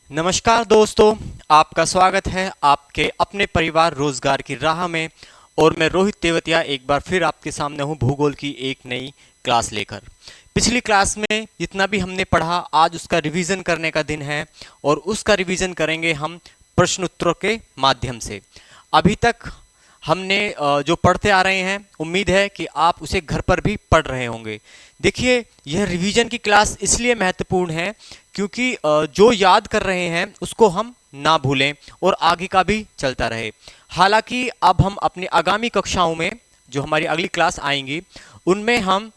नमस्कार दोस्तों, आपका स्वागत है आपके अपने परिवार रोजगार की राह में। और मैं रोहित तेवतिया एक बार फिर आपके सामने हूँ भूगोल की एक नई क्लास लेकर। पिछली क्लास में जितना भी हमने पढ़ा आज उसका रिवीजन करने का दिन है और उसका रिवीजन करेंगे हम प्रश्न उत्तरों के माध्यम से। अभी तक हमने जो पढ़ते आ रहे हैं, उम्मीद है कि आप उसे घर पर भी पढ़ रहे होंगे। देखिए, यह रिवीजन की क्लास इसलिए महत्वपूर्ण है क्योंकि जो याद कर रहे हैं उसको हम ना भूलें और आगे का भी चलता रहे। हालांकि अब हम अपनी आगामी कक्षाओं में जो हमारी अगली क्लास आएंगी उनमें हम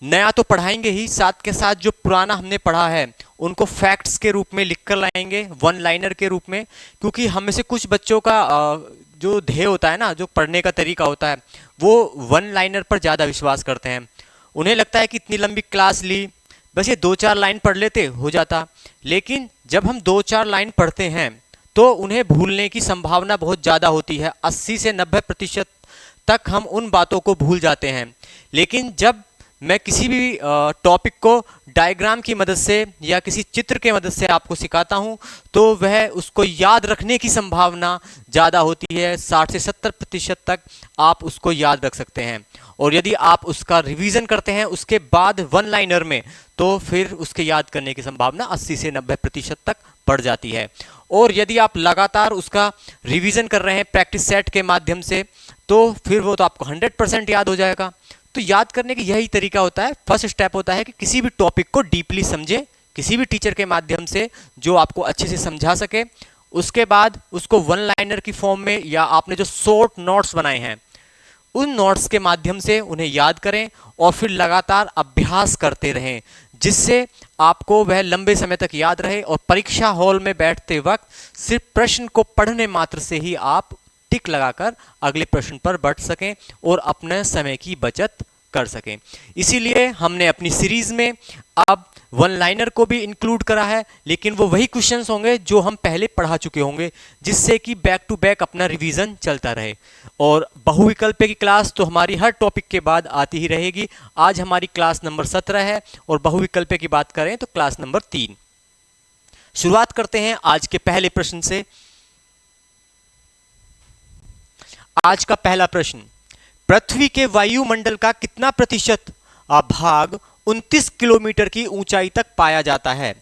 नया तो पढ़ाएंगे ही, साथ के साथ जो पुराना हमने पढ़ा है उनको फैक्ट्स के रूप में लिख कर लाएंगे, वन लाइनर के रूप में। क्योंकि हम में से कुछ बच्चों का जो ध्येय होता है ना, जो पढ़ने का तरीका होता है, वो वन लाइनर पर ज़्यादा विश्वास करते हैं। उन्हें लगता है कि इतनी लंबी क्लास ली, बस ये 2-4 लाइन पढ़ लेते हो जाता। लेकिन जब हम 2-4 लाइन पढ़ते हैं तो उन्हें भूलने की संभावना बहुत ज़्यादा होती है। 80 से 90% तक हम उन बातों को भूल जाते हैं। लेकिन जब मैं किसी भी टॉपिक को डायग्राम की मदद से या किसी चित्र के मदद से आपको सिखाता हूं तो वह उसको याद रखने की संभावना ज़्यादा होती है। 60 से 70% तक आप उसको याद रख सकते हैं। और यदि आप उसका रिवीजन करते हैं उसके बाद वन लाइनर में, तो फिर उसके याद करने की संभावना 80 से 90% तक बढ़ जाती है। और यदि आप लगातार उसका रिवीजन कर रहे हैं प्रैक्टिस सेट के माध्यम से, तो फिर वो तो आपको 100% याद हो जाएगा। तो याद करने की यही तरीका होता है। फर्स्ट स्टेप होता है कि किसी भी टॉपिक को डीपली समझे, किसी भी टीचर के माध्यम से जो आपको अच्छे से समझा सके। उसके बाद उसको वन लाइनर की फॉर्म में या आपने जो शॉर्ट नोट्स बनाए हैं उन नोट्स के माध्यम से उन्हें याद करें और फिर लगातार अभ्यास करते रहें, जिससे आपको वह लंबे समय तक याद रहे। और परीक्षा हॉल में बैठते वक्त सिर्फ प्रश्न को पढ़ने मात्र से ही आप टिक लगाकर अगले प्रश्न पर बढ़ सकें और अपने समय की बचत कर सकें। इसीलिए हमने अपनी सीरीज में अब वन लाइनर को भी इंक्लूड करा है, लेकिन वो वही क्वेश्चंस होंगे जो हम पहले पढ़ा चुके होंगे, जिससे कि बैक टू बैक अपना रिवीजन चलता रहे। और बहुविकल्प की क्लास तो हमारी हर टॉपिक के बाद आती ही रहेगी। आज हमारी क्लास नंबर 17 है और बहुविकल्प की बात करें तो क्लास नंबर 3। शुरुआत करते हैं आज के पहले प्रश्न से। आज का पहला प्रश्न, पृथ्वी के वायुमंडल का कितना प्रतिशत भाग 29 किलोमीटर की ऊंचाई तक पाया जाता है?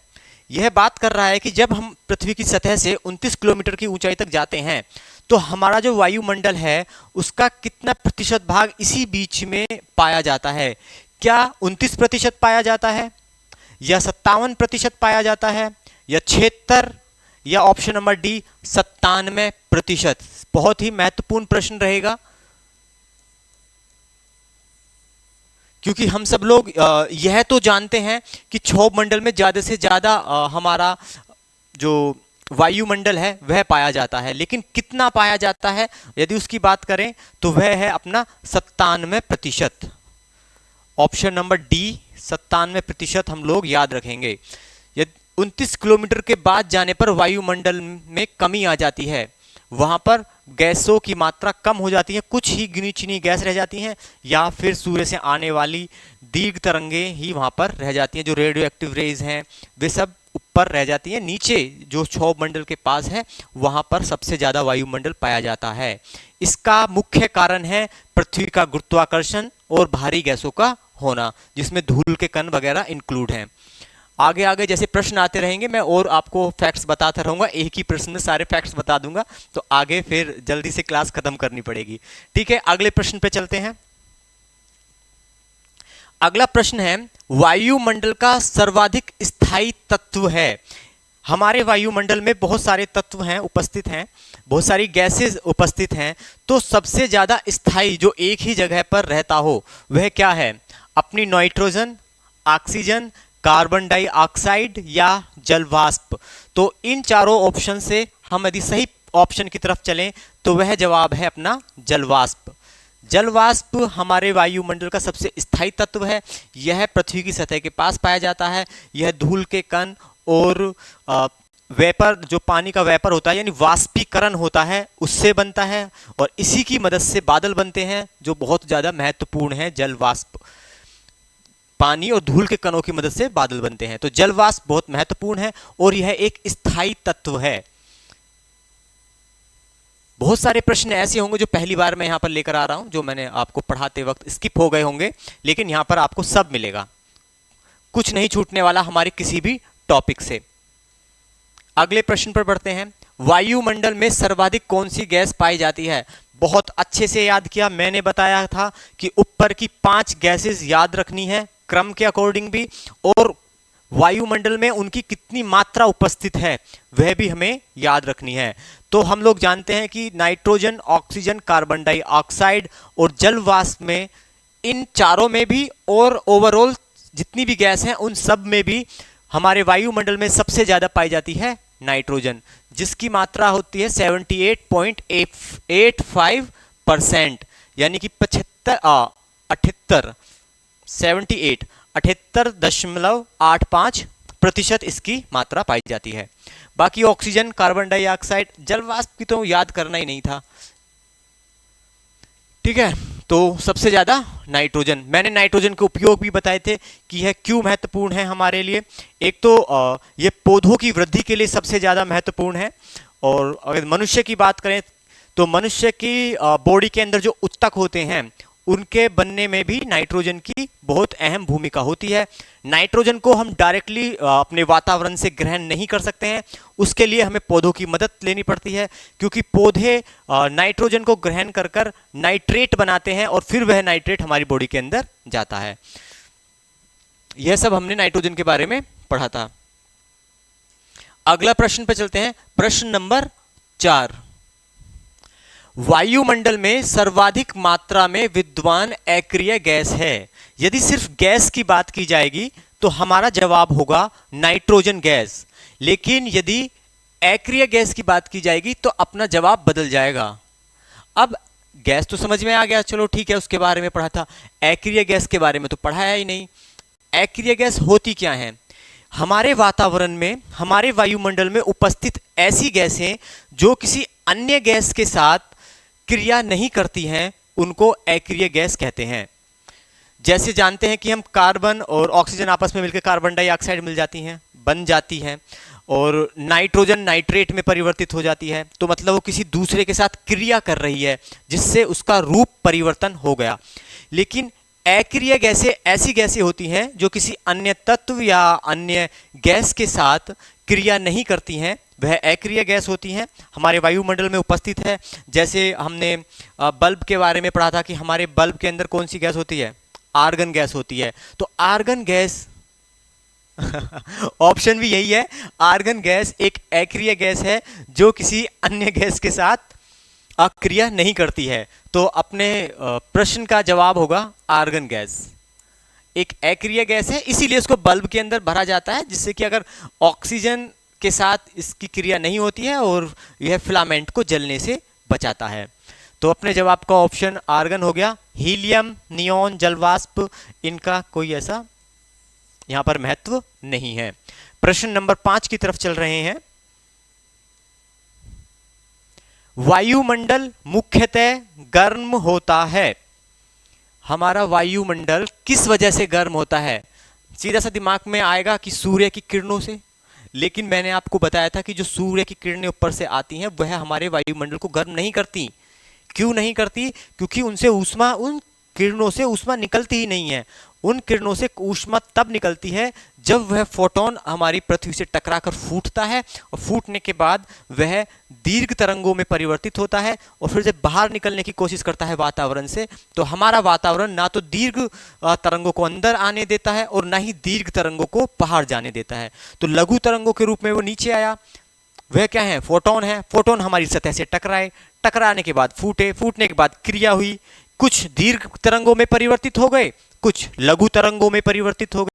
यह बात कर रहा है कि जब हम पृथ्वी की सतह से 29 किलोमीटर की ऊंचाई तक जाते हैं तो हमारा जो वायुमंडल है उसका कितना प्रतिशत भाग इसी बीच में पाया जाता है। क्या 29% पाया जाता है, या 57% पाया जाता है, या 76, या ऑप्शन नंबर डी 97%? बहुत ही महत्वपूर्ण प्रश्न रहेगा, क्योंकि हम सब लोग यह तो जानते हैं कि क्षोभ मंडल में ज्यादा से ज्यादा हमारा जो वायुमंडल है वह पाया जाता है, लेकिन कितना पाया जाता है यदि उसकी बात करें तो वह है अपना 97%। ऑप्शन नंबर डी 97% हम लोग याद रखेंगे। यदि 29 किलोमीटर के बाद जाने पर वायुमंडल में कमी आ जाती है, वहां पर गैसों की मात्रा कम हो जाती है, कुछ ही गिनी चुनी गैस रह जाती हैं, या फिर सूर्य से आने वाली दीर्घ तरंगे ही वहां पर रह जाती हैं। जो रेडियो एक्टिव रेज हैं वे सब ऊपर रह जाती हैं, नीचे जो क्षोभ मंडल के पास है वहां पर सबसे ज्यादा वायुमंडल पाया जाता है। इसका मुख्य कारण है पृथ्वी का गुरुत्वाकर्षण और भारी गैसों का होना, जिसमें धूल के कण वगैरह इंक्लूड हैं। आगे आगे जैसे प्रश्न आते रहेंगे मैं और आपको फैक्ट्स बताता रहूंगा, एक ही प्रश्न में सारे फैक्ट्स बता दूंगा, तो आगे फिर जल्दी से क्लास खत्म करनी पड़ेगी। ठीक है, अगले प्रश्न पे चलते हैं। अगला प्रश्न है, वायुमंडल का सर्वाधिक स्थायी तत्व है। हमारे वायुमंडल में बहुत सारे तत्व हैं, उपस्थित हैं, बहुत सारी गैसेस उपस्थित हैं, तो सबसे ज्यादा स्थायी जो एक ही जगह पर रहता हो वह क्या है? अपनी नाइट्रोजन, ऑक्सीजन, कार्बन डाइऑक्साइड या जलवाष्प? तो इन चारों ऑप्शन से हम यदि सही ऑप्शन की तरफ चलें तो वह जवाब है अपना जलवाष्प। जलवाष्प हमारे वायुमंडल का सबसे स्थायी तत्व है। यह पृथ्वी की सतह के पास पाया जाता है। यह धूल के कण और वेपर, जो पानी का वेपर होता है यानी वाष्पीकरण होता है, उससे बनता है, और इसी की मदद से बादल बनते हैं जो बहुत ज़्यादा महत्वपूर्ण है। जलवाष्प पानी और धूल के कणों की मदद से बादल बनते हैं। तो जल वाष्प बहुत महत्वपूर्ण है और यह एक स्थायी तत्व है। बहुत सारे प्रश्न ऐसे होंगे जो पहली बार मैं यहां पर लेकर आ रहा हूं, जो मैंने आपको पढ़ाते वक्त स्किप हो गए होंगे, लेकिन यहां पर आपको सब मिलेगा, कुछ नहीं छूटने वाला हमारे किसी भी टॉपिक से। अगले प्रश्न पर बढ़ते हैं। वायुमंडल में सर्वाधिक कौन सी गैस पाई जाती है? बहुत अच्छे से याद किया, मैंने बताया था कि ऊपर की 5 गैसेस याद रखनी है क्रम के अकॉर्डिंग भी, और वायुमंडल में उनकी कितनी मात्रा उपस्थित है वह भी हमें याद रखनी है। तो हम लोग जानते हैं कि नाइट्रोजन, ऑक्सीजन, कार्बन डाइऑक्साइड और जल वाष्प में, इन चारों में भी और ओवरऑल जितनी भी गैस हैं उन सब में भी हमारे वायुमंडल में सबसे ज्यादा पाई जाती है नाइट्रोजन, जिसकी मात्रा होती है 78.85%, यानी कि 78.85% इसकी मात्रा पाई जाती है। बाकी ऑक्सीजन, कार्बन डाइऑक्साइड, जल वाष्प की तो याद करना ही नहीं था, ठीक है। तो सबसे ज्यादा नाइट्रोजन, मैंने नाइट्रोजन के उपयोग भी बताए थे कि यह क्यों महत्वपूर्ण है हमारे लिए। एक तो यह पौधों की वृद्धि के लिए सबसे ज्यादा महत्वपूर्ण है, और अगर मनुष्य की बात करें तो मनुष्य की बॉडी के अंदर जो ऊतक होते हैं उनके बनने में भी नाइट्रोजन की बहुत अहम भूमिका होती है। नाइट्रोजन को हम डायरेक्टली अपने वातावरण से ग्रहण नहीं कर सकते हैं, उसके लिए हमें पौधों की मदद लेनी पड़ती है, क्योंकि पौधे नाइट्रोजन को ग्रहण कर कर नाइट्रेट बनाते हैं और फिर वह नाइट्रेट हमारी बॉडी के अंदर जाता है। यह सब हमने नाइट्रोजन के बारे में पढ़ा था। अगला प्रश्न पे चलते हैं, प्रश्न नंबर 4। वायुमंडल में सर्वाधिक मात्रा में विद्यमान अक्रिय गैस है। यदि सिर्फ गैस की बात की जाएगी तो हमारा जवाब होगा नाइट्रोजन गैस, लेकिन यदि अक्रिय गैस की बात की जाएगी तो अपना जवाब बदल जाएगा। अब गैस तो समझ में आ गया, चलो ठीक है, उसके बारे में पढ़ा था। अक्रिय गैस के बारे में तो पढ़ाया ही नहीं। अक्रिय गैस होती क्या है? हमारे वातावरण में, हमारे वायुमंडल में उपस्थित ऐसी गैसें जो किसी अन्य गैस के साथ क्रिया नहीं करती हैं, उनको अक्रिय गैस कहते हैं। जैसे जानते हैं कि हम कार्बन और ऑक्सीजन आपस में मिलकर कार्बन डाइऑक्साइड मिल जाती हैं, बन जाती हैं, और नाइट्रोजन नाइट्रेट में परिवर्तित हो जाती है, तो मतलब वो किसी दूसरे के साथ क्रिया कर रही है जिससे उसका रूप परिवर्तन हो गया। लेकिन अक्रिय गैसें ऐसी गैसें होती हैं जो किसी अन्य तत्व या अन्य गैस के साथ क्रिया नहीं करती हैं, वह अक्रिय गैस होती हैं, हमारे वायुमंडल में उपस्थित है। जैसे हमने बल्ब के बारे में पढ़ा था कि हमारे बल्ब के अंदर कौन सी गैस होती है? आर्गन गैस होती है। तो आर्गन गैस ऑप्शन भी यही है, आर्गन गैस एक अक्रिय गैस है जो किसी अन्य गैस के साथ क्रिया नहीं करती है। तो अपने प्रश्न का जवाब होगा आर्गन गैस एक अक्रिय गैस है, इसीलिए इसको बल्ब के अंदर भरा जाता है, जिससे कि अगर ऑक्सीजन के साथ इसकी क्रिया नहीं होती है और यह फिलामेंट को जलने से बचाता है। तो अपने जवाब का ऑप्शन आर्गन हो गया। हीलियम, नियॉन, जलवाष्प, इनका कोई ऐसा यहां पर महत्व नहीं है। प्रश्न नंबर 5 की तरफ चल रहे हैं। वायुमंडल मुख्यतः गर्म होता है। हमारा वायुमंडल किस वजह से गर्म होता है? सीधा सा दिमाग में आएगा कि सूर्य की किरणों से, लेकिन मैंने आपको बताया था कि जो सूर्य की किरणें ऊपर से आती हैं वह हमारे वायुमंडल को गर्म नहीं करती। क्यों नहीं करती? क्योंकि उनसे ऊष्मा, उन किरणों से ऊष्मा निकलती ही नहीं है। उन किरणों से ऊष्मा तब निकलती है जब वह फोटोन हमारी पृथ्वी से टकराकर फूटता है, और फूटने के बाद वह दीर्घ तरंगों में परिवर्तित होता है और फिर जब बाहर निकलने की कोशिश करता है वातावरण से, तो हमारा वातावरण ना तो दीर्घ तरंगों को अंदर आने देता है और ना ही दीर्घ तरंगों को बाहर जाने देता है। तो लघु तरंगों के रूप में वो नीचे आया, वह क्या है? फोटोन है। फोटोन हमारी सतह से टकराए, टकराने के बाद फूटे, फूटने के बाद क्रिया हुई, कुछ दीर्घ तरंगों में परिवर्तित हो गए, कुछ लघु तरंगों में परिवर्तित हो गए।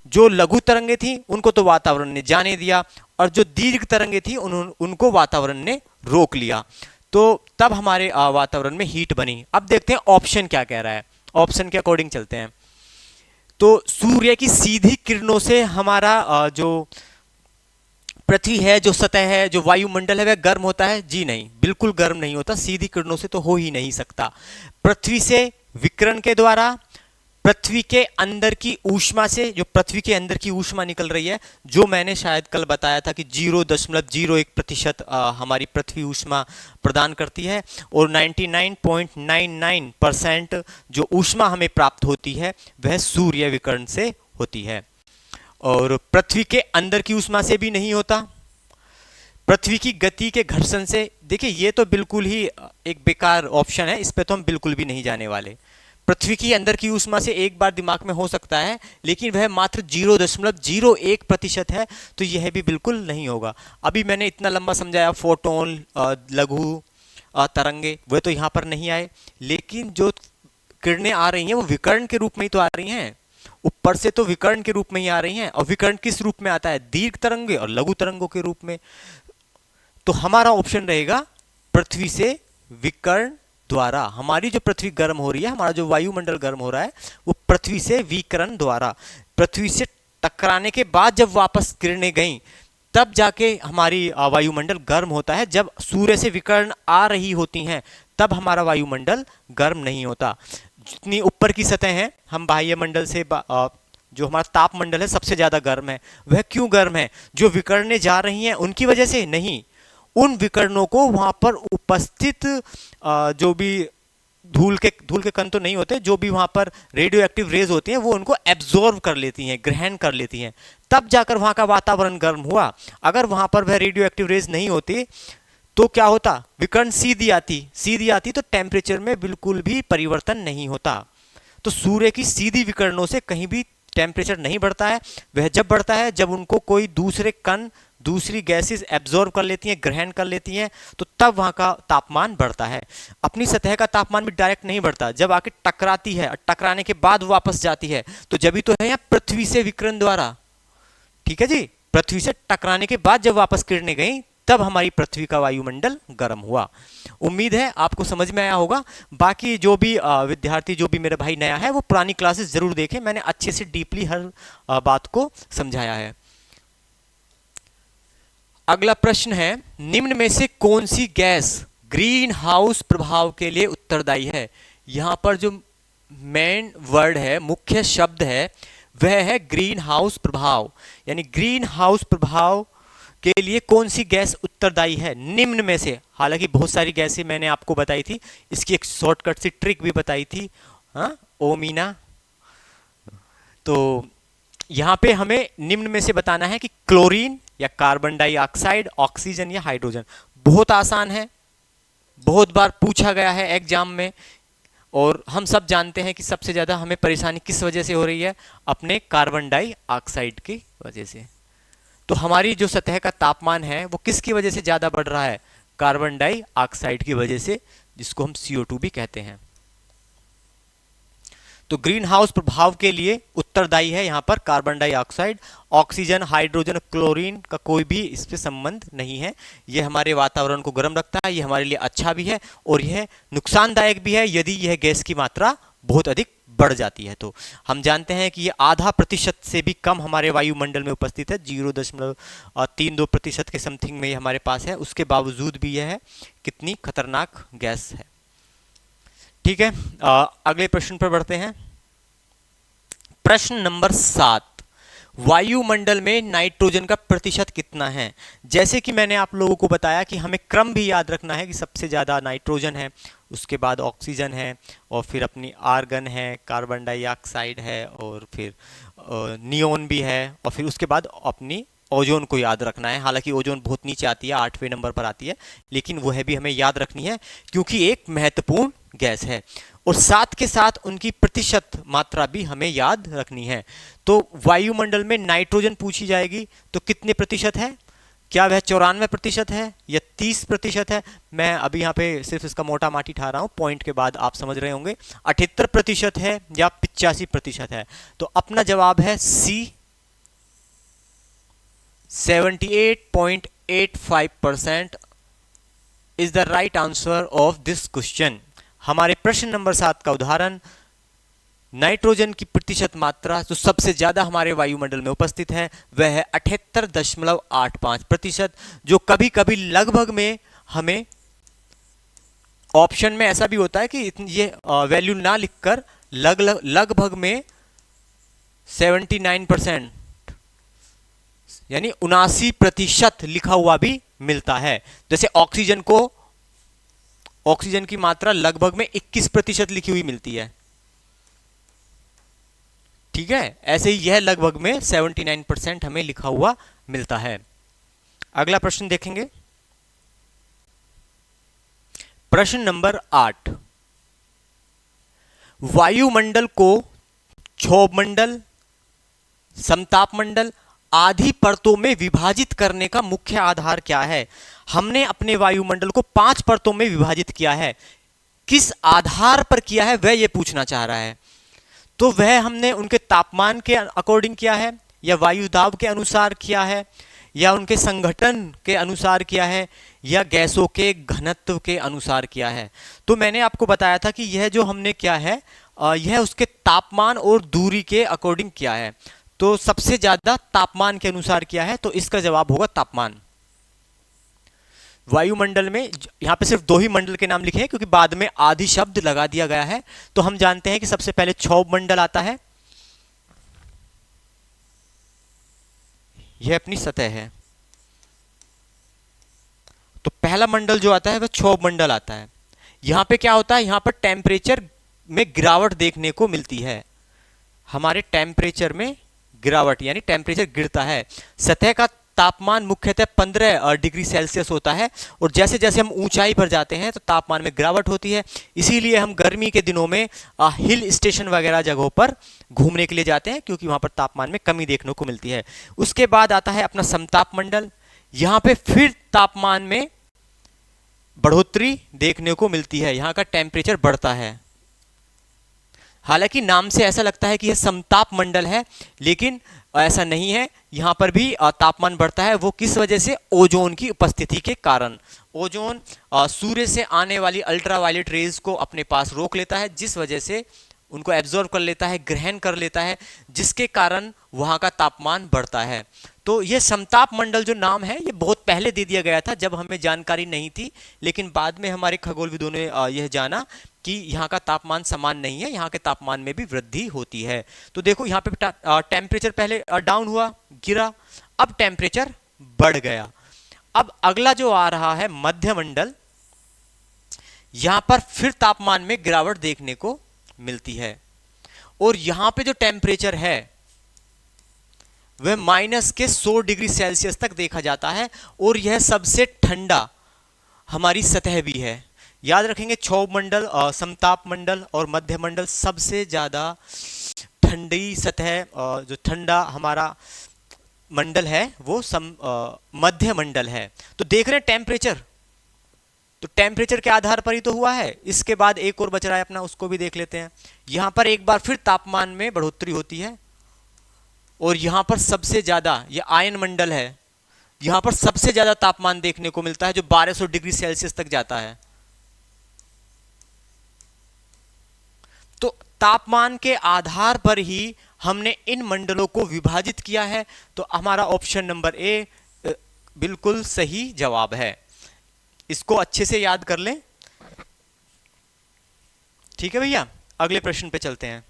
जो लघु तरंगे थी उनको तो वातावरण ने जाने दिया, और जो दीर्घ तरंगे थी उनको वातावरण ने रोक लिया। तो तब हमारे वातावरण में हीट बनी। अब देखते हैं ऑप्शन क्या कह रहा है, ऑप्शन के अकॉर्डिंग चलते हैं। तो सूर्य की सीधी किरणों से हमारा जो पृथ्वी है, जो सतह है, जो वायुमंडल है, वह गर्म होता है? जी नहीं, बिल्कुल गर्म नहीं होता। सीधी किरणों से तो हो ही नहीं सकता। पृथ्वी से विकिरण के द्वारा, पृथ्वी के अंदर की ऊष्मा से, जो पृथ्वी के अंदर की ऊष्मा निकल रही है, जो मैंने शायद कल बताया था कि 0.01% हमारी पृथ्वी ऊष्मा प्रदान करती है, और 99.99% जो ऊष्मा हमें प्राप्त होती है वह सूर्य विकिरण से होती है। और पृथ्वी के अंदर की ऊष्मा से भी नहीं होता। पृथ्वी की गति के घर्षण से, देखिए ये तो बिल्कुल ही एक बेकार ऑप्शन है, इस पे तो हम बिल्कुल भी नहीं जाने वाले। पृथ्वी की अंदर की ऊष्मा से एक बार दिमाग में हो सकता है, लेकिन वह मात्र 0.01% है, तो यह भी बिल्कुल नहीं होगा। अभी मैंने इतना लंबा समझाया, फोटोन, लघु तरंगे, वे तो यहाँ पर नहीं आए, लेकिन जो किरणें आ रही हैं वो विकर्ण के रूप में ही तो आ रही हैं, ऊपर से तो विकर्ण के रूप में ही आ रही हैं। और विकर्ण किस रूप में आता है? दीर्घ तरंगे और लघु तरंगों के रूप में। तो हमारा ऑप्शन रहेगा पृथ्वी से विकर्ण द्वारा। हमारी जो पृथ्वी गर्म हो रही है, हमारा जो वायुमंडल गर्म हो रहा है, वो पृथ्वी से विकिरण द्वारा, पृथ्वी से टकराने के बाद जब वापस किरणें गईं, तब जाके हमारी वायुमंडल गर्म होता है। जब सूर्य से विकिरण आ रही होती हैं तब हमारा वायुमंडल गर्म नहीं होता। जितनी ऊपर की सतह है, हम बाह्यमंडल से जो हमारा तापमंडल है सबसे ज्यादा गर्म है। वह क्यों गर्म है? जो विकिरणें जा रही हैं उनकी वजह से नहीं, उन विकिरणों को वहां पर उपस्थित जो भी धूल के कण तो नहीं होते, जो भी वहां पर रेडियो एक्टिव रेज होती हैं वो उनको एब्जॉर्ब कर लेती हैं, ग्रहण कर लेती हैं, तब जाकर वहां का वातावरण गर्म हुआ। अगर वहां पर वह रेडियो एक्टिव रेज नहीं होती तो क्या होता? विकिरण सीधी आती तो टेम्परेचर में बिल्कुल भी परिवर्तन नहीं होता। तो सूर्य की सीधी विकिरणों से कहीं भी टेम्परेचर नहीं बढ़ता है। वह जब बढ़ता है जब उनको कोई दूसरे कण, दूसरी गैसेस एब्जॉर्ब कर लेती हैं, ग्रहण कर लेती हैं, तो तब वहां का तापमान बढ़ता है। अपनी सतह का तापमान भी डायरेक्ट नहीं बढ़ता, जब आके टकराती है और टकराने के बाद वापस जाती है, तो जब भी तो है यहाँ पृथ्वी से विकिरण द्वारा। ठीक है जी, पृथ्वी से टकराने के बाद जब वापस किरणें गई तब हमारी पृथ्वी का वायुमंडल गर्म हुआ। उम्मीद है आपको समझ में आया होगा। बाकी जो भी विद्यार्थी, जो भी मेरे भाई नया है, वो पुरानी क्लासेस जरूर देखें, मैंने अच्छे से डीपली हर बात को समझाया है। अगला प्रश्न है, निम्न में से कौन सी गैस ग्रीन हाउस प्रभाव के लिए उत्तरदायी है? यहां पर जो मेन वर्ड है, मुख्य शब्द है, वह है ग्रीन हाउस प्रभाव। यानी ग्रीन हाउस प्रभाव के लिए कौन सी गैस उत्तरदायी है निम्न में से? हालांकि बहुत सारी गैसें मैंने आपको बताई थी, इसकी एक शॉर्टकट सी ट्रिक भी बताई थी, हाँ ओ मीना। तो यहां पे हमें निम्न में से बताना है कि क्लोरीन या कार्बन डाइऑक्साइड, ऑक्सीजन या हाइड्रोजन। बहुत आसान है, बहुत बार पूछा गया है एग्जाम में, और हम सब जानते हैं कि सबसे ज्यादा हमें परेशानी किस वजह से हो रही है? अपने कार्बन डाइऑक्साइड की वजह से। तो हमारी जो सतह का तापमान है वो किसकी वजह से ज्यादा बढ़ रहा है? कार्बन डाइऑक्साइड की वजह से, जिसको हम CO2 भी कहते हैं। तो ग्रीन हाउस प्रभाव के लिए उत्तरदायी है यहां पर carbon dioxide. Oxygen, hydrogen, chlorine का कोई भी इस पे संबंध नहीं है। यह हमारे वातावरण को गर्म रखता है, यह हमारे लिए अच्छा भी है और यह नुकसानदायक भी है यदि यह गैस की मात्रा बहुत अधिक बढ़ जाती है। तो हम जानते हैं कि यह 0.5% से भी कम हमारे वायुमंडल में उपस्थित है, 0.32% के समथिंग में ये हमारे पास है। उसके बावजूद भी यह है कितनी खतरनाक गैस है। ठीक है, अगले प्रश्न पर बढ़ते हैं। प्रश्न नंबर 7, वायुमंडल में नाइट्रोजन का प्रतिशत कितना है? जैसे कि मैंने आप लोगों को बताया कि हमें क्रम भी याद रखना है कि सबसे ज्यादा नाइट्रोजन है, उसके बाद ऑक्सीजन है, और फिर अपनी आर्गन है, कार्बन डाइऑक्साइड है, और फिर नियोन भी है, और फिर उसके बाद अपनी ओजोन को याद रखना है। हालांकि ओजोन बहुत नीचे आती है, 8वें नंबर पर आती है, लेकिन वह भी हमें याद रखनी है क्योंकि एक महत्वपूर्ण गैस है, और साथ के साथ उनकी प्रतिशत मात्रा भी हमें याद रखनी है। तो वायुमंडल में नाइट्रोजन पूछी जाएगी तो कितने प्रतिशत है? क्या वह 94% है या 30% है? मैं अभी यहाँ पे सिर्फ इसका मोटा माटी ठा रहा हूँ, पॉइंट के बाद आप समझ रहे होंगे। 78% है या 85% है? तो अपना जवाब है सी, 78.85% is the right answer of this question. हमारे प्रश्न नंबर 7 का उदाहरण, नाइट्रोजन की प्रतिशत मात्रा जो सबसे ज्यादा हमारे वायुमंडल में उपस्थित है वह है 78.85%, जो कभी कभी लगभग में हमें ऑप्शन में ऐसा भी होता है कि ये वैल्यू ना लिखकर लगभग में 79% यानी 79% लिखा हुआ भी मिलता है। जैसे ऑक्सीजन की मात्रा लगभग में 21% लिखी हुई मिलती है। ठीक है, ऐसे ही यह लगभग में 79% हमें लिखा हुआ मिलता है। अगला प्रश्न देखेंगे, प्रश्न नंबर 8। वायुमंडल को क्षोभ मंडल, समताप मंडल आदि परतों में विभाजित करने का मुख्य आधार क्या है? हमने अपने वायुमंडल को 5 परतों में विभाजित किया है, किस आधार पर किया है वह यह पूछना चाह रहा है। तो वह हमने उनके तापमान के अकॉर्डिंग किया है, या वायु दाब के अनुसार किया है, या उनके संगठन के अनुसार किया है, या गैसों के घनत्व के अनुसार किया है। तो मैंने आपको बताया था कि यह जो हमने किया है यह उसके तापमान और दूरी के अकॉर्डिंग किया है। तो सबसे ज्यादा तापमान के अनुसार किया है, तो इसका जवाब होगा तापमान। वायुमंडल में यहां पे सिर्फ 2 ही मंडल के नाम लिखे हैं क्योंकि बाद में आदि शब्द लगा दिया गया है। तो हम जानते हैं कि सबसे पहले क्षोभ मंडल आता है, यह अपनी सतह है। तो पहला मंडल जो आता है वह क्षोभ मंडल आता है। यहां पे क्या होता है, यहां पर टेम्परेचर में गिरावट देखने को मिलती है। हमारे टेम्परेचर में गिरावट यानी टेम्परेचर गिरता है। सतह का तापमान मुख्यतः 15 डिग्री सेल्सियस होता है, और जैसे जैसे हम ऊंचाई पर जाते हैं तो तापमान में गिरावट होती है। इसीलिए हम गर्मी के दिनों में हिल स्टेशन वगैरह जगहों पर घूमने के लिए जाते हैं, क्योंकि वहां पर तापमान में कमी देखने को मिलती है। उसके बाद आता है अपना समताप मंडल। यहां पे फिर तापमान में बढ़ोतरी देखने को मिलती है, यहां का टेम्परेचर बढ़ता है। हालांकि नाम से ऐसा लगता है कि यह समताप मंडल है, लेकिन ऐसा नहीं है। यहां पर भी तापमान बढ़ता है। वो किस वजह से? ओजोन की उपस्थिति के कारण। ओजोन सूर्य से आने वाली अल्ट्रावायलेट रेज को अपने पास रोक लेता है, जिस वजह से उनको एब्जॉर्ब कर लेता है, ग्रहण कर लेता है, जिसके कारण वहां का तापमान बढ़ता है। तो यह समताप मंडल जो नाम है ये बहुत पहले दे दिया गया था, जब हमें जानकारी नहीं थी। लेकिन बाद में हमारे खगोलविदों ने यह जाना कि यहाँ का तापमान समान नहीं है, यहाँ के तापमान में भी वृद्धि होती है। तो देखो यहाँ पे टेम्परेचर पहले डाउन हुआ, गिरा, अब टेम्परेचर बढ़ गया। अब अगला जो आ रहा है मध्यमंडल, यहां पर फिर तापमान में गिरावट देखने को मिलती है, और यहां पे जो टेम्परेचर है वह -100 डिग्री सेल्सियस तक देखा जाता है, और यह सबसे ठंडा हमारी सतह भी है। याद रखेंगे, क्षोभ मंडल, समताप मंडल और मध्य मंडल सबसे ज्यादा ठंडी सतह, जो ठंडा हमारा मंडल है वो मध्य मंडल है। तो देख रहे हैं टेम्परेचर, तो टेम्परेचर के आधार पर ही तो हुआ है। इसके बाद एक और बच रहा है अपना, उसको भी देख लेते हैं। यहां पर एक बार फिर तापमान में बढ़ोतरी होती है, और यहां पर सबसे ज्यादा ये आयन मंडल है, यहां पर सबसे ज्यादा तापमान देखने को मिलता है, जो 1200 डिग्री सेल्सियस तक जाता है। तो तापमान के आधार पर ही हमने इन मंडलों को विभाजित किया है। तो हमारा ऑप्शन नंबर ए बिल्कुल सही जवाब है। इसको अच्छे से याद कर लें। ठीक है भैया, अगले प्रश्न पे चलते हैं।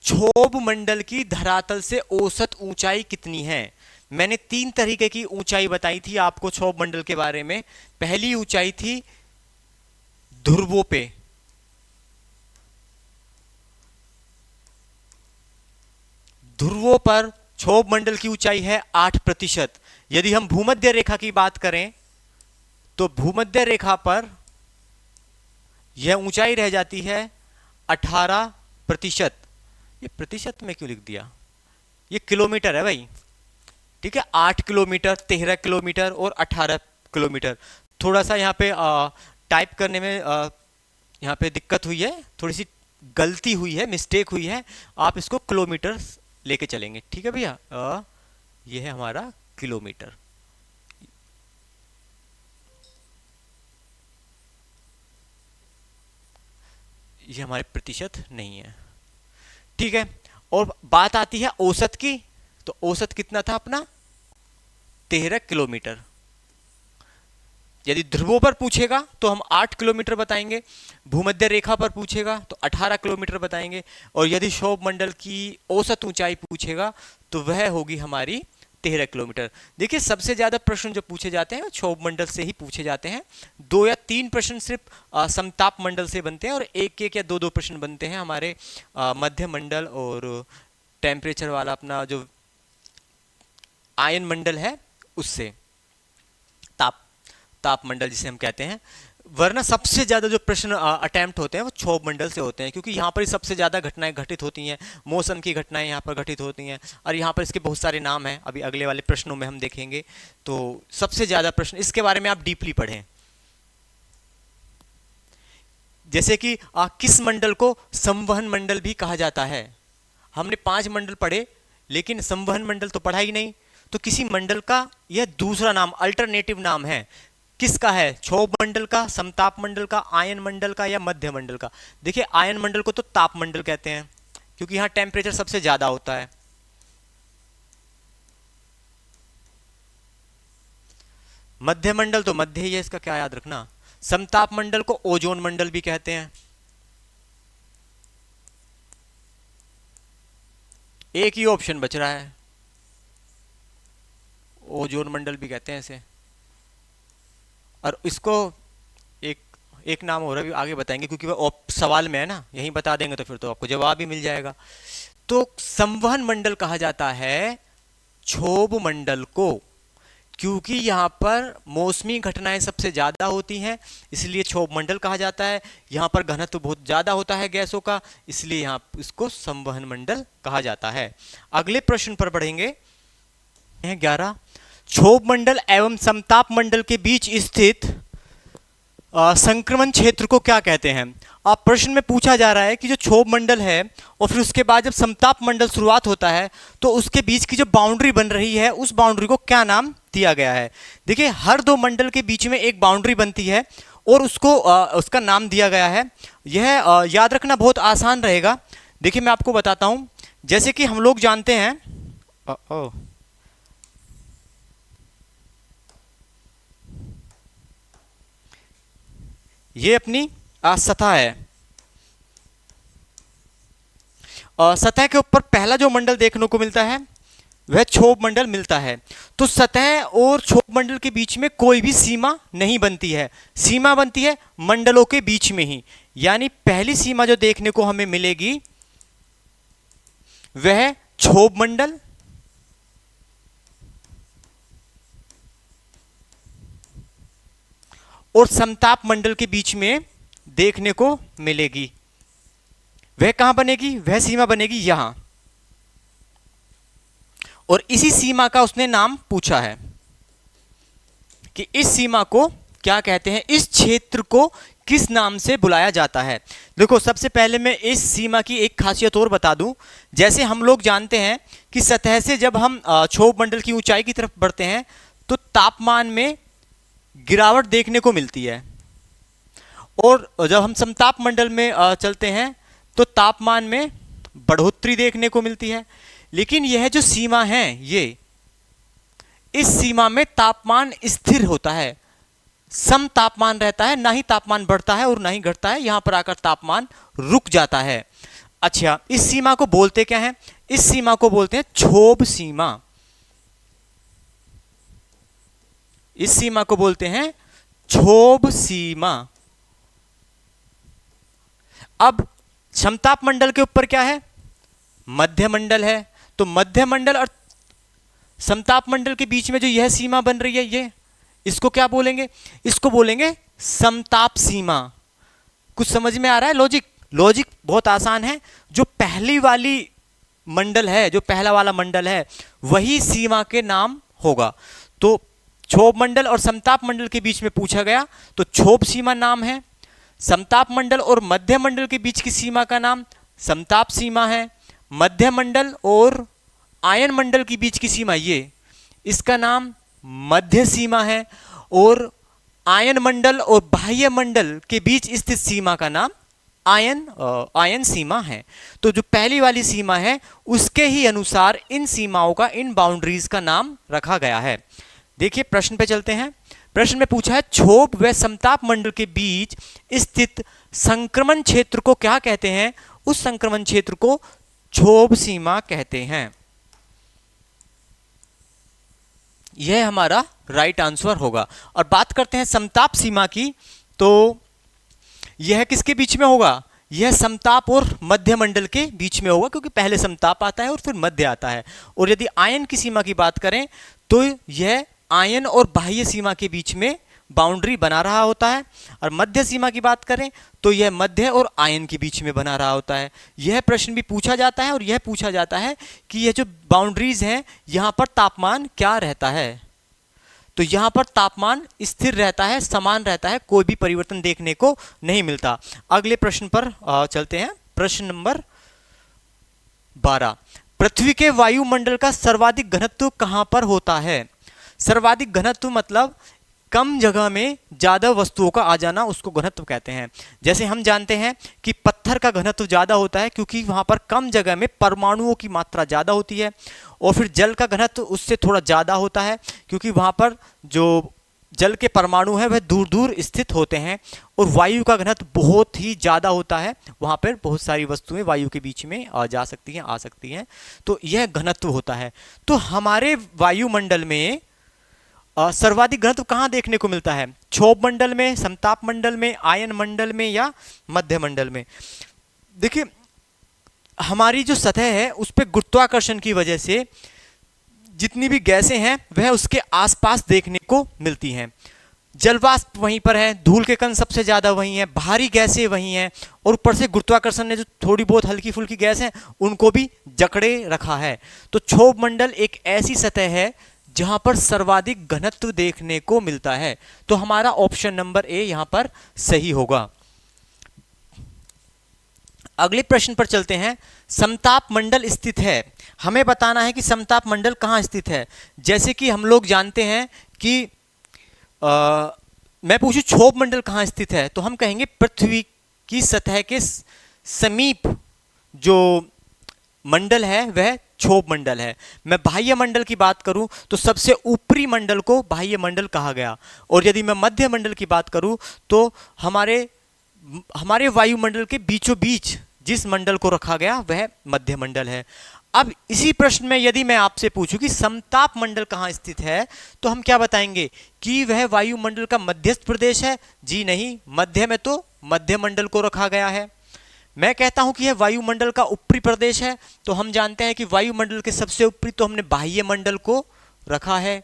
क्षोभ मंडल की धरातल से औसत ऊंचाई कितनी है? मैंने 3 तरीके की ऊंचाई बताई थी आपको क्षोभ मंडल के बारे में। पहली ऊंचाई थी ध्रुवों पे, ध्रुवों पर क्षोभ मंडल की ऊंचाई है 8%। यदि हम भूमध्य रेखा की बात करें तो भूमध्य रेखा पर यह ऊंचाई रह जाती है 18%। ये प्रतिशत में क्यों लिख दिया, ये किलोमीटर है भाई। ठीक है, 8 किलोमीटर, 13 किलोमीटर और 18 किलोमीटर। थोड़ा सा यहाँ पे टाइप करने में यहाँ पे दिक्कत हुई है, थोड़ी सी गलती हुई है, मिस्टेक हुई है। आप इसको किलोमीटर लेके चलेंगे। ठीक है भैया, ये है हमारा किलोमीटर। ये हमारे प्रतिशत नहीं है। ठीक है, और बात आती है औसत की। तो औसत कितना था अपना? 13 किलोमीटर। यदि ध्रुवों पर पूछेगा तो हम 8 किलोमीटर बताएंगे, भूमध्य रेखा पर पूछेगा तो 18 किलोमीटर बताएंगे, और यदि क्षोभ मंडल की औसत ऊंचाई पूछेगा तो वह होगी हमारी 13 किलोमीटर। देखिए सबसे ज्यादा प्रश्न जो पूछे जाते हैं क्षोभ मंडल से ही पूछे जाते हैं। 2 या 3 प्रश्न सिर्फ समताप मंडल से बनते हैं, और 1 या 2 प्रश्न बनते हैं हमारे मध्य मंडल और टेम्परेचर वाला अपना जो आयन मंडल है उससे, ताप मंडल जिसे हम कहते हैं। वरना सबसे ज्यादा जो प्रश्न अटेम्प्ट होते हैं वो क्षोभ मंडल से होते हैं, क्योंकि यहाँ पर सबसे ज्यादा घटनाएं घटित होती हैं, मौसम की घटनाएं यहाँ पर घटित होती हैं, और यहाँ पर इसके बहुत सारे नाम हैं, अभी अगले वाले प्रश्नों में हम देखेंगे। तो सबसे ज्यादा प्रश्न इसके बारे में आप डीपली पढ़ें, जैसे कि किस मंडल को संवहन मंडल भी कहा जाता है। हमने 5 मंडल पढ़े लेकिन संवहन मंडल तो पढ़ा ही नहीं, तो किसी मंडल का यह दूसरा नाम, अल्टरनेटिव नाम है। किसका है? क्षोभ मंडल का, समताप मंडल का, आयन मंडल का या मध्य मंडल का। देखिए आयन मंडल को तो ताप मंडल कहते हैं क्योंकि यहां टेम्परेचर सबसे ज्यादा होता है। मध्य मंडल तो मध्य ही है, इसका क्या याद रखना। समताप मंडल को ओजोन मंडल भी कहते हैं। एक ही ऑप्शन बच रहा है, ओजोन मंडल भी कहते हैं इसे, और इसको एक नाम और भी आगे बताएंगे क्योंकि वो सवाल में है ना, यहीं बता देंगे तो फिर तो आपको जवाब ही मिल जाएगा। तो संवहन मंडल कहा जाता है क्षोभ मंडल को, क्योंकि यहाँ पर मौसमी घटनाएं सबसे ज्यादा होती हैं, इसलिए क्षोभ मंडल कहा जाता है। यहाँ पर घनत्व बहुत ज्यादा होता है गैसों का, इसलिए यहाँ इसको संवहन मंडल कहा जाता है। अगले प्रश्न पर बढ़ेंगे। 11 क्षोभ मंडल एवं समताप मंडल के बीच स्थित संक्रमण क्षेत्र को क्या कहते हैं। अब प्रश्न में पूछा जा रहा है कि जो क्षोभ मंडल है और फिर उसके बाद जब समताप मंडल शुरुआत होता है तो उसके बीच की जो बाउंड्री बन रही है उस बाउंड्री को क्या नाम दिया गया है। देखिए हर 2 मंडल के बीच में एक बाउंड्री बनती है और उसको उसका नाम दिया गया है। यह याद रखना बहुत आसान रहेगा। देखिए मैं आपको बताता हूं, जैसे कि हम लोग जानते हैं ये अपनी सतह है, सतह के ऊपर पहला जो मंडल देखने को मिलता है वह क्षोभ मंडल मिलता है। तो सतह और क्षोभ मंडल के बीच में कोई भी सीमा नहीं बनती है, सीमा बनती है मंडलों के बीच में ही। यानी पहली सीमा जो देखने को हमें मिलेगी वह क्षोभ मंडल और समताप मंडल के बीच में देखने को मिलेगी। वह कहां बनेगी? वह सीमा बनेगी यहां, और इसी सीमा का उसने नाम पूछा है कि इस सीमा को क्या कहते हैं, इस क्षेत्र को किस नाम से बुलाया जाता है। देखो सबसे पहले मैं इस सीमा की एक खासियत और बता दूं। जैसे हम लोग जानते हैं कि सतह से जब हम क्षोभ मंडल की ऊंचाई की तरफ बढ़ते हैं तो तापमान में गिरावट देखने को मिलती है, और जब हम समताप मंडल में चलते हैं तो तापमान में बढ़ोतरी देखने को मिलती है। लेकिन यह जो सीमा है ये, इस सीमा में तापमान स्थिर होता है, सम तापमान रहता है, ना ही तापमान बढ़ता है और ना ही घटता है। यहां पर आकर तापमान रुक जाता है। अच्छा, इस सीमा को बोलते क्या है? इस सीमा को बोलते हैं क्षोभ सीमा। इस सीमा को बोलते हैं क्षोभ सीमा। अब समताप मंडल के ऊपर क्या है? मध्य मंडल है। तो मध्य मंडल और समताप मंडल के बीच में जो यह सीमा बन रही है, ये इसको क्या बोलेंगे? इसको बोलेंगे समताप सीमा। कुछ समझ में आ रहा है? लॉजिक बहुत आसान है। जो पहली वाली मंडल है, जो पहला वाला मंडल है, वही सीमा के नाम होगा। तो क्षोभ मंडल और समताप मंडल के बीच में पूछा गया तो क्षोभ सीमा नाम है। समताप मंडल और मध्य मंडल के बीच की सीमा का नाम समताप सीमा है। मध्य मंडल और आयन मंडल के बीच की सीमा ये, इसका नाम मध्य सीमा है। और आयन मंडल और बाह्य मंडल के बीच स्थित सीमा का नाम आयन सीमा है। तो जो पहली वाली सीमा है उसके ही अनुसार इन सीमाओं का, इन बाउंड्रीज का नाम रखा गया है। देखिए प्रश्न पे चलते हैं। प्रश्न में पूछा है क्षोभ व समताप मंडल के बीच स्थित संक्रमण क्षेत्र को क्या कहते हैं? उस संक्रमण क्षेत्र को क्षोभ सीमा कहते हैं। यह हमारा राइट आंसर होगा। और बात करते हैं समताप सीमा की, तो यह किसके बीच में होगा? यह समताप और मध्य मंडल के बीच में होगा, क्योंकि पहले समताप आता है और फिर मध्य आता है। और यदि आयन की सीमा की बात करें तो यह आयन और बाह्य सीमा के बीच में बाउंड्री बना रहा होता है। और मध्य सीमा की बात करें तो यह मध्य और आयन के बीच में बना रहा होता है। यह प्रश्न भी पूछा जाता है और यह पूछा जाता है कि यह जो बाउंड्रीज हैं यहाँ पर तापमान क्या रहता है? तो यहाँ पर तापमान स्थिर रहता है, समान रहता है, कोई भी परिवर्तन देखने को नहीं मिलता। अगले प्रश्न पर चलते हैं। प्रश्न नंबर 12, पृथ्वी के वायुमंडल का सर्वाधिक घनत्व कहाँ पर होता है? सर्वाधिक घनत्व मतलब कम जगह में ज्यादा वस्तुओं का आ जाना, उसको घनत्व कहते हैं। जैसे हम जानते हैं कि पत्थर का घनत्व ज्यादा होता है क्योंकि वहां पर कम जगह में परमाणुओं की मात्रा ज्यादा होती है। और फिर जल का घनत्व उससे थोड़ा ज्यादा होता है क्योंकि वहां पर जो जल के परमाणु हैं वह दूर दूर स्थित होते हैं। और वायु का घनत्व बहुत ही ज्यादा होता है, वहां पर बहुत सारी वस्तुएं वायु के बीच में जा सकती हैं, आ सकती हैं। तो यह घनत्व होता है। तो हमारे वायुमंडल में सर्वाधिक घनत्व कहाँ देखने को मिलता है? क्षोभ मंडल में, समताप मंडल में, आयन मंडल में या मध्य मंडल में? देखिए, हमारी जो सतह है उस पर गुरुत्वाकर्षण की वजह से जितनी भी गैसें हैं वह उसके आसपास देखने को मिलती हैं। जलवाष्प वहीं पर है, धूल के कण सबसे ज्यादा वहीं हैं, भारी गैसें वहीं हैं, और ऊपर से गुरुत्वाकर्षण ने जो थोड़ी बहुत हल्की फुल्की गैस हैं उनको भी जकड़े रखा है। तो क्षोभ मंडल एक ऐसी सतह है जहां पर सर्वाधिक घनत्व देखने को मिलता है। तो हमारा ऑप्शन नंबर ए यहां पर सही होगा। अगले प्रश्न पर चलते हैं। समताप मंडल स्थित है, हमें बताना है कि समताप मंडल कहां स्थित है। जैसे कि हम लोग जानते हैं कि मैं पूछूं क्षोभ मंडल कहां स्थित है, तो हम कहेंगे पृथ्वी की सतह के समीप जो मंडल है वह क्षोभ मंडल है। मैं बाह्य मंडल की बात करूं तो सबसे ऊपरी मंडल को बाह्य मंडल कहा गया। और यदि मैं मध्य मंडल की बात करूं तो हमारे वायुमंडल के बीचों बीच जिस मंडल को रखा गया वह मध्य मंडल है। अब इसी प्रश्न में यदि मैं आपसे पूछूं कि समताप मंडल कहां स्थित है, तो हम क्या बताएंगे कि वह वायुमंडल का मध्यस्थ प्रदेश है? जी नहीं, मध्य में तो मध्य मंडल को रखा गया है। मैं कहता हूं कि यह वायुमंडल का ऊपरी प्रदेश है, तो हम जानते हैं कि वायुमंडल के सबसे ऊपरी तो हमने बाह्य मंडल को रखा है।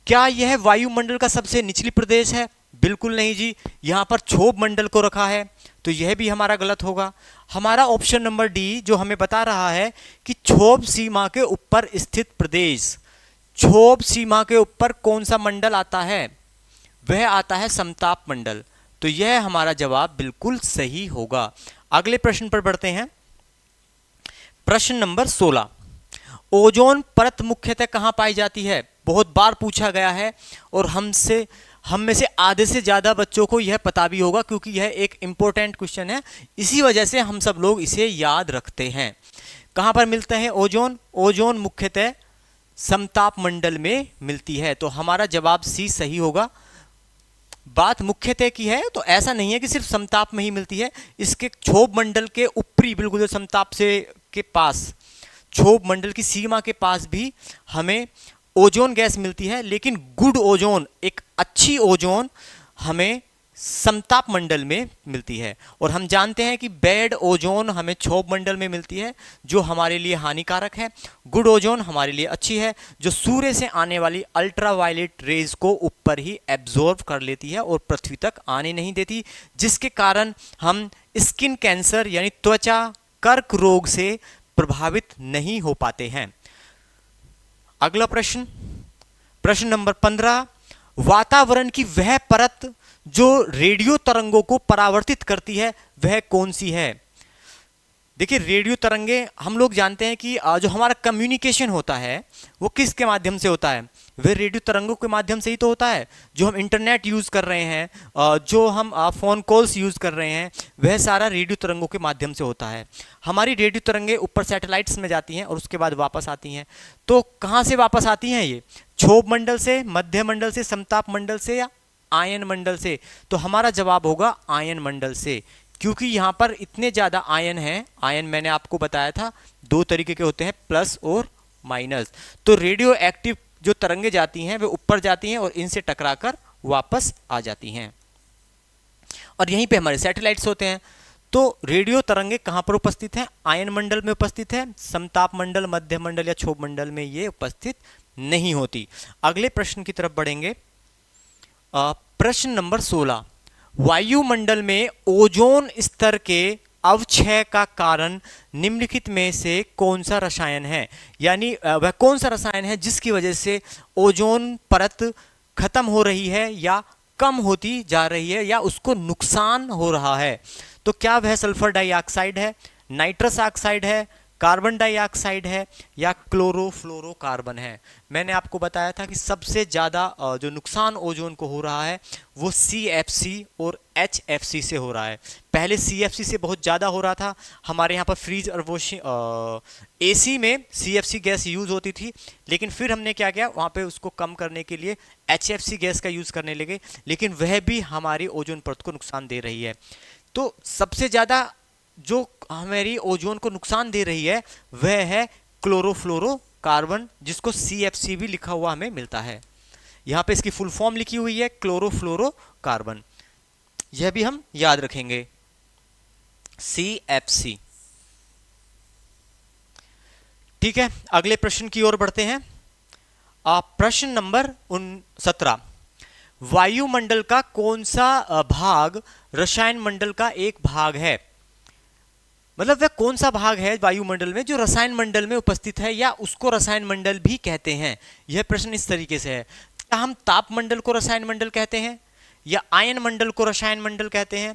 क्या यह वायुमंडल का सबसे निचली प्रदेश है? बिल्कुल नहीं जी, यहां पर क्षोभ मंडल को रखा है, तो यह भी हमारा गलत होगा। हमारा ऑप्शन नंबर डी जो हमें बता रहा है कि क्षोभ सीमा के ऊपर स्थित प्रदेश, क्षोभ सीमा के ऊपर कौन सा मंडल आता है? वह आता है समताप मंडल। तो यह हमारा जवाब बिल्कुल सही होगा। अगले प्रश्न पर बढ़ते हैं। प्रश्न नंबर 16, ओजोन परत मुख्यतः कहां पाई जाती है? बहुत बार पूछा गया है और हम में से आधे से ज्यादा बच्चों को यह पता भी होगा, क्योंकि यह एक इंपॉर्टेंट क्वेश्चन है, इसी वजह से हम सब लोग इसे याद रखते हैं। कहां पर मिलता है ओजोन? ओजोन मुख्यतः समताप मंडल में मिलती है, तो हमारा जवाब सी सही होगा। बात मुख्यतः की है तो ऐसा नहीं है कि सिर्फ समताप में ही मिलती है, इसके क्षोभ मंडल के ऊपरी बिल्कुल समताप से के पास, क्षोभ मंडल की सीमा के पास भी हमें ओजोन गैस मिलती है। लेकिन गुड ओजोन, एक अच्छी ओजोन हमें समताप मंडल में मिलती है। और हम जानते हैं कि बैड ओजोन हमें क्षोभ मंडल में मिलती है, जो हमारे लिए हानिकारक है। गुड ओजोन हमारे लिए अच्छी है, जो सूर्य से आने वाली अल्ट्रावायलेट रेज को ऊपर ही एब्जॉर्ब कर लेती है और पृथ्वी तक आने नहीं देती, जिसके कारण हम स्किन कैंसर यानी त्वचा कर्क रोग से प्रभावित नहीं हो पाते हैं। अगला प्रश्न, प्रश्न नंबर 15, वातावरण की वह परत जो रेडियो तरंगों को परावर्तित करती है वह कौन सी है? देखिए, रेडियो तरंगे हम लोग जानते हैं कि जो हमारा कम्युनिकेशन होता है वो किसके माध्यम से होता है? वह रेडियो तरंगों के माध्यम से ही तो होता है। जो हम इंटरनेट यूज कर रहे हैं, जो हम फोन कॉल्स यूज कर रहे हैं, वह सारा रेडियो तरंगों के माध्यम से होता है। हमारी रेडियो तरंगे ऊपर सैटेलाइट्स में जाती हैं और उसके बाद वापस आती हैं। तो कहाँ से वापस आती हैं ये? क्षोभ मंडल से, मध्य मंडल से, समताप मंडल से या आयन मंडल से, तो हमारा जवाब होगा आयन मंडल से, क्योंकि यहाँ पर इतने ज़्यादा आयन हैं। आयन मैंने आपको बताया था दो तरीके के होते हैं, प्लस और माइनस। तो रेडियो एक्टिव जो तरंगे जाती हैं वे ऊपर जाती हैं और इनसे टकराकर वापस आ जाती हैं, और यहीं पे हमारे सैटेलाइट्स होते हैं। तो रेडियो तरंगे कहाँ पर उपस्थित हैं? आयन मंडल में उपस्थित है। समताप मंडल, मध्य मंडल या क्षोभ मंडल में ये उपस्थित नहीं होती। अगले प्रश्न की तरफ बढ़ेंगे। प्रश्न नंबर 16, वायुमंडल में ओजोन स्तर के अवक्षय का कारण निम्नलिखित में से कौन सा रसायन है? यानी वह कौन सा रसायन है जिसकी वजह से ओजोन परत खत्म हो रही है या कम होती जा रही है या उसको नुकसान हो रहा है? तो क्या वह सल्फर डाइऑक्साइड है, नाइट्रस ऑक्साइड है, कार्बन डाइऑक्साइड है या क्लोरोफ्लोरोकार्बन है? मैंने आपको बताया था कि सबसे ज़्यादा जो नुकसान ओजोन को हो रहा है वो CFC और HFC से हो रहा है। पहले CFC से बहुत ज़्यादा हो रहा था। हमारे यहाँ पर फ्रीज और वॉशिंग AC में CFC गैस यूज़ होती थी, लेकिन फिर हमने क्या किया, वहाँ पे उसको कम करने के लिए HFC गैस का यूज़ करने लगे, लेकिन वह भी हमारी ओजोन परत को नुकसान दे रही है। तो सबसे ज़्यादा जो हमारी ओजोन को नुकसान दे रही है वह है क्लोरोफ्लोरोकार्बन, जिसको CFC भी लिखा हुआ हमें मिलता है। यहाँ पे इसकी फुल फॉर्म लिखी हुई है क्लोरोफ्लोरोकार्बन, यह भी हम याद रखेंगे, CFC। ठीक है, अगले प्रश्न की ओर बढ़ते हैं। प्रश्न नंबर 17, वायुमंडल का कौन सा भाग रसायन मंडल का एक भाग है? मतलब वह कौन सा भाग है वायुमंडल में जो रसायन मंडल में उपस्थित है या उसको रसायन मंडल भी कहते हैं? यह प्रश्न इस तरीके से है, क्या हम ताप मंडल को रसायन मंडल कहते हैं, या आयन मंडल को रसायन मंडल कहते हैं,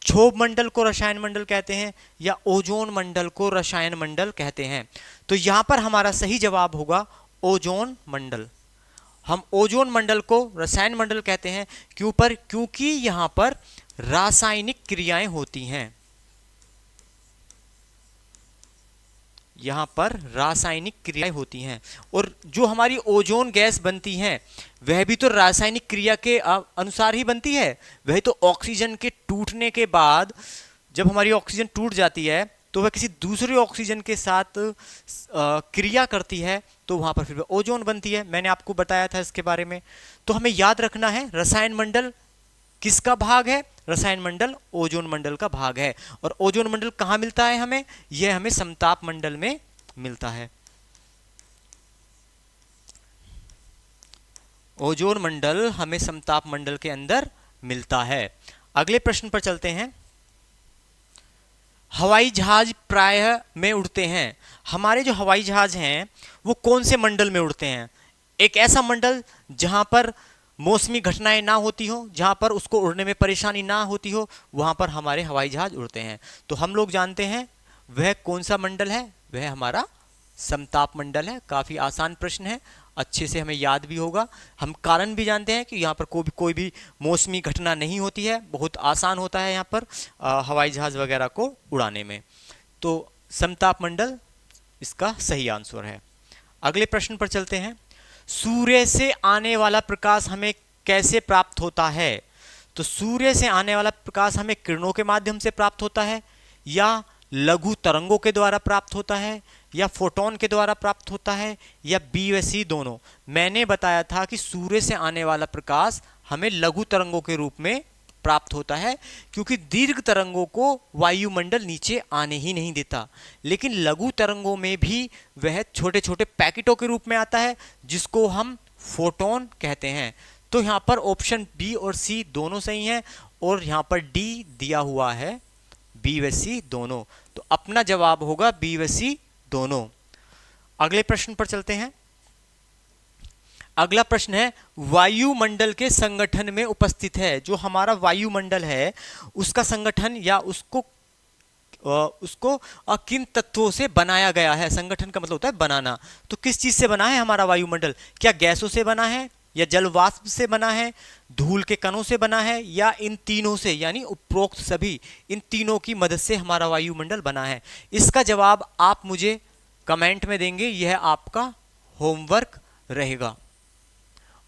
क्षोभ मंडल को रसायन मंडल कहते हैं, या ओजोन मंडल को रसायन मंडल कहते हैं? तो यहां पर हमारा सही जवाब होगा ओजोन मंडल। हम ओजोन मंडल को रसायन मंडल कहते हैं क्योंकि यहां पर रासायनिक क्रियाएं होती हैं। यहाँ पर रासायनिक क्रियाएं होती हैं, और जो हमारी ओजोन गैस बनती हैं वह भी तो रासायनिक क्रिया के अनुसार ही बनती है। वह तो ऑक्सीजन के टूटने के बाद, जब हमारी ऑक्सीजन टूट जाती है तो वह किसी दूसरे ऑक्सीजन के साथ क्रिया करती है, तो वहाँ पर फिर वह ओजोन बनती है। मैंने आपको बताया था इसके बारे में। तो हमें याद रखना है रसायन मंडल किसका भाग है? रसायन मंडल ओजोन मंडल का भाग है। और ओजोन मंडल कहाँ मिलता है हमें? यह हमें समताप मंडल में मिलता है। ओजोन मंडल हमें समताप मंडल के अंदर मिलता है। अगले प्रश्न पर चलते हैं। हवाई जहाज प्रायः में उड़ते हैं। हमारे जो हवाई जहाज हैं वो कौन से मंडल में उड़ते हैं? एक ऐसा मंडल जहां पर मौसमी घटनाएं ना होती हो, जहां पर उसको उड़ने में परेशानी ना होती हो, वहां पर हमारे हवाई जहाज उड़ते हैं। तो हम लोग जानते हैं वह कौन सा मंडल है, वह हमारा समताप मंडल है। काफी आसान प्रश्न है, अच्छे से हमें याद भी होगा। हम कारण भी जानते हैं कि यहाँ पर कोई भी मौसमी घटना नहीं होती है, बहुत आसान होता है यहाँ पर हवाई जहाज वगैरह को उड़ाने में। तो समताप मंडल इसका सही आंसर है। अगले प्रश्न पर चलते हैं। सूर्य से आने वाला प्रकाश हमें कैसे प्राप्त होता है? तो सूर्य से आने वाला प्रकाश हमें किरणों के माध्यम से प्राप्त होता है, या लघु तरंगों के द्वारा प्राप्त होता है, या फोटोन के द्वारा प्राप्त होता है, या बी व सी दोनों? मैंने बताया था कि सूर्य से आने वाला प्रकाश हमें लघु तरंगों के रूप में प्राप्त होता है, क्योंकि दीर्घ तरंगों को वायुमंडल नीचे आने ही नहीं देता। लेकिन लघु तरंगों में भी वह छोटे छोटे पैकेटों के रूप में आता है, जिसको हम फोटोन कहते हैं। तो यहाँ पर ऑप्शन बी और सी दोनों सही हैं, और यहाँ पर डी दिया हुआ है बी व सी दोनों। तो अपना जवाब होगा बी व सी दोनों। अगले प्रश्न पर चलते हैं। अगला प्रश्न है, वायुमंडल के संगठन में उपस्थित है। जो हमारा वायुमंडल है उसका संगठन या उसको किन तत्वों से बनाया गया है? संगठन का मतलब होता है बनाना। तो किस चीज से बना है हमारा वायुमंडल? क्या गैसों से बना है, या जल वाष्प से बना है, धूल के कणों से बना है, या इन तीनों से, यानी उपरोक्त सभी इन तीनों की मदद से हमारा वायुमंडल बना है? इसका जवाब आप मुझे कमेंट में देंगे, यह आपका होमवर्क रहेगा।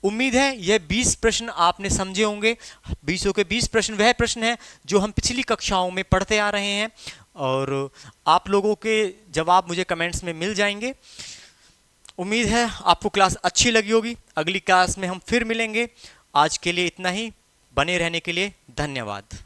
उम्मीद है यह 20 प्रश्न आपने समझे होंगे। 20 के 20 प्रश्न वह प्रश्न है जो हम पिछली कक्षाओं में पढ़ते आ रहे हैं और आप लोगों के जवाब मुझे कमेंट्स में मिल जाएंगे। उम्मीद है आपको क्लास अच्छी लगी होगी। अगली क्लास में हम फिर मिलेंगे। आज के लिए इतना ही। बने रहने के लिए धन्यवाद।